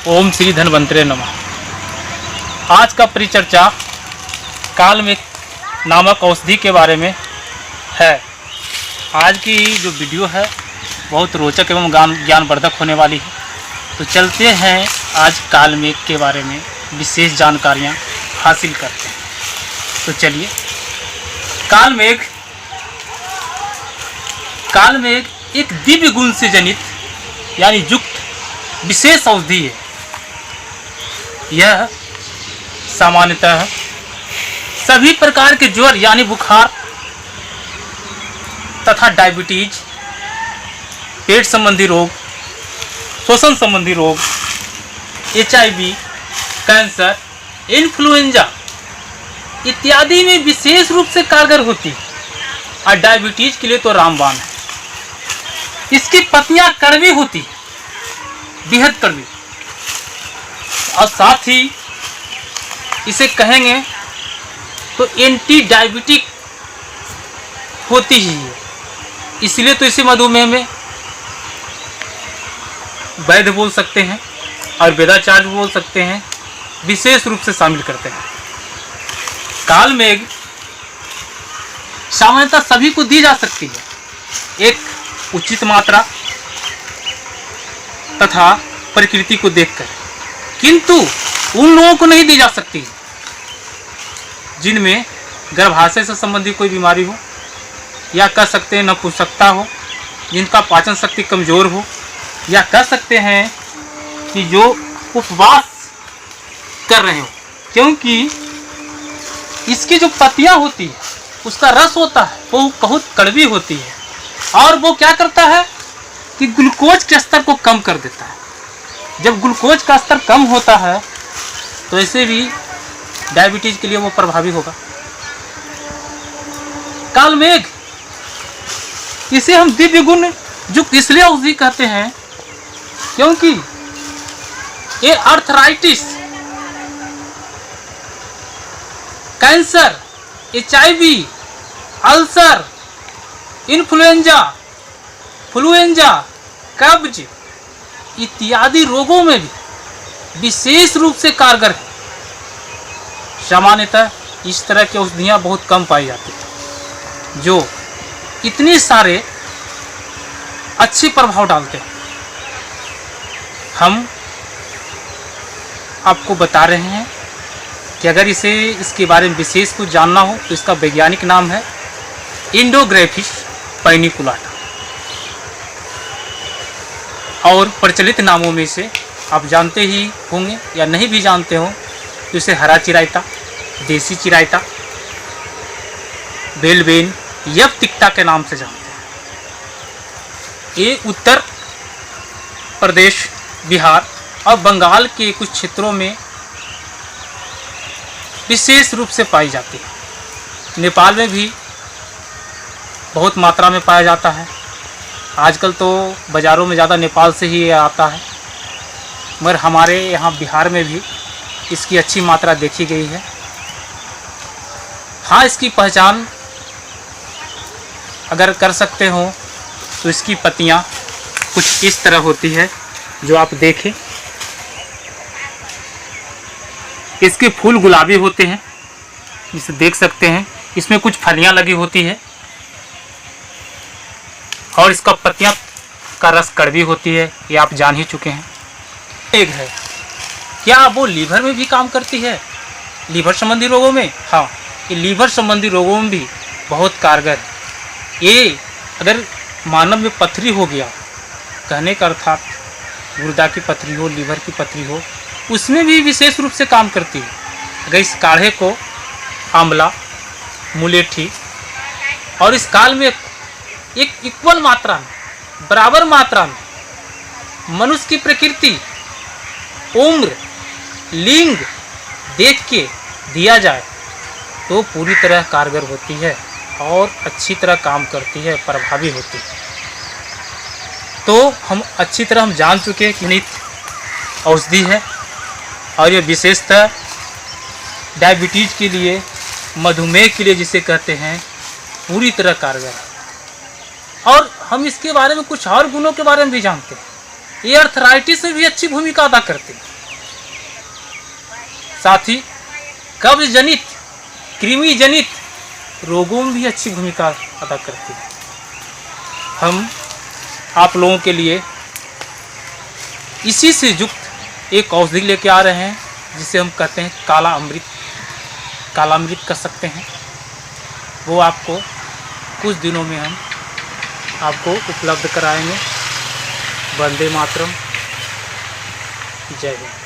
ओम श्री धन्वंतरे नमः। आज का परिचर्चा कालमेघ नामक औषधि के बारे में है। आज की जो वीडियो है बहुत रोचक एवं ज्ञानवर्धक होने वाली है। तो चलते हैं आज कालमेघ के बारे में विशेष जानकारियाँ हासिल करते हैं। तो चलिए, कालमेघ एक दिव्य गुण से जनित यानी युक्त विशेष औषधि है। यह सामान्यतः सभी प्रकार के ज्वर यानी बुखार तथा डायबिटीज, पेट संबंधी रोग, श्वसन संबंधी रोग, HIV, कैंसर, इन्फ्लुएंजा इत्यादि में विशेष रूप से कारगर होती है। और डायबिटीज के लिए तो रामबाण है। इसकी पत्तियां कड़वी होती है, बेहद कड़वी, और साथ ही इसे कहेंगे तो एंटी डायबिटिक होती ही है। इसलिए तो इसे मधुमेह में वैद्य बोल सकते हैं और वेदाचार्य बोल सकते हैं, विशेष रूप से शामिल करते हैं। कालमेघ सामान्यतः सभी को दी जा सकती है, एक उचित मात्रा तथा प्रकृति को देखकर, किंतु उन लोगों को नहीं दी जा सकती जिनमें गर्भाशय से संबंधित कोई बीमारी हो, या कह सकते हैं नपुंसकता हो, जिनका पाचन शक्ति कमजोर हो, या कह सकते हैं कि जो उपवास कर रहे हो, क्योंकि इसकी जो पत्तियां होती है उसका रस होता है वो बहुत कड़वी होती है, और वो क्या करता है कि ग्लूकोज के स्तर को कम कर देता है। जब ग्लूकोज का स्तर कम होता है तो ऐसे भी डायबिटीज के लिए वो प्रभावी होगा। कालमेघ इसे हम दिव्य गुण युक्त इसलिए औषधि कहते हैं क्योंकि ये आर्थराइटिस, कैंसर, HIV, अल्सर, फ्लुएंजा, कब्ज इत्यादि रोगों में भी विशेष रूप से कारगर है। सामान्यतः इस तरह की औषधियाँ बहुत कम पाई जाती हैं जो इतने सारे अच्छे प्रभाव डालते हैं। हम आपको बता रहे हैं कि अगर इसके बारे में विशेष कुछ जानना हो तो इसका वैज्ञानिक नाम है इंडोग्राफिस पैनिकुलाटा, और प्रचलित नामों में से आप जानते ही होंगे या नहीं भी जानते हो तो इसे हरा चिरायता, देसी चिरायता, बेलबेन, यवतिक्ता के नाम से जानते हैं। ये उत्तर प्रदेश, बिहार और बंगाल के कुछ क्षेत्रों में विशेष रूप से पाई जाती है। नेपाल में भी बहुत मात्रा में पाया जाता है। आजकल तो बाज़ारों में ज़्यादा नेपाल से ही आता है, मगर हमारे यहाँ बिहार में भी इसकी अच्छी मात्रा देखी गई है। हाँ, इसकी पहचान अगर कर सकते हो तो इसकी पत्तियाँ कुछ इस तरह होती है जो आप देखें। इसके फूल गुलाबी होते हैं, जिसे देख सकते हैं। इसमें कुछ फलियां लगी होती है और इसका पत्तियां का रस कड़वी होती है, ये आप जान ही चुके हैं। एक है, क्या वो लीवर में भी काम करती है? लीवर संबंधी रोगों में? हाँ, ये लीवर संबंधी रोगों में भी बहुत कारगर है। ये अगर मानव में पथरी हो गया, कहने का अर्थात गुर्दा की पथरी हो, लीवर की पथरी हो, उसमें भी विशेष रूप से काम करती है। अगर इस काढ़े को आंवला, मुलेठी और इस काल में एक इक्वल मात्रा में, बराबर मात्रा में मनुष्य की प्रकृति, उम्र, लिंग देख के दिया जाए तो पूरी तरह कारगर होती है और अच्छी तरह काम करती है, प्रभावी होती है। तो हम अच्छी तरह हम जान चुके हैं कि नित्य औषधि है, और ये विशेषतः डायबिटीज के लिए, मधुमेह के लिए जिसे कहते हैं, पूरी तरह कारगर है। और हम इसके बारे में कुछ और गुणों के बारे में भी जानते हैं। ये आर्थराइटिस में भी अच्छी भूमिका अदा करते हैं। साथ ही कब्ज जनित, कृमि जनित रोगों में भी अच्छी भूमिका अदा करती है। हम आप लोगों के लिए इसी से युक्त एक औषधि लेके आ रहे हैं, जिसे हम कहते हैं काला अमृत, काला अमृत कह सकते हैं। वो आपको कुछ दिनों में हम आपको उपलब्ध कराएंगे। वंदे मातरम, जय हिंद।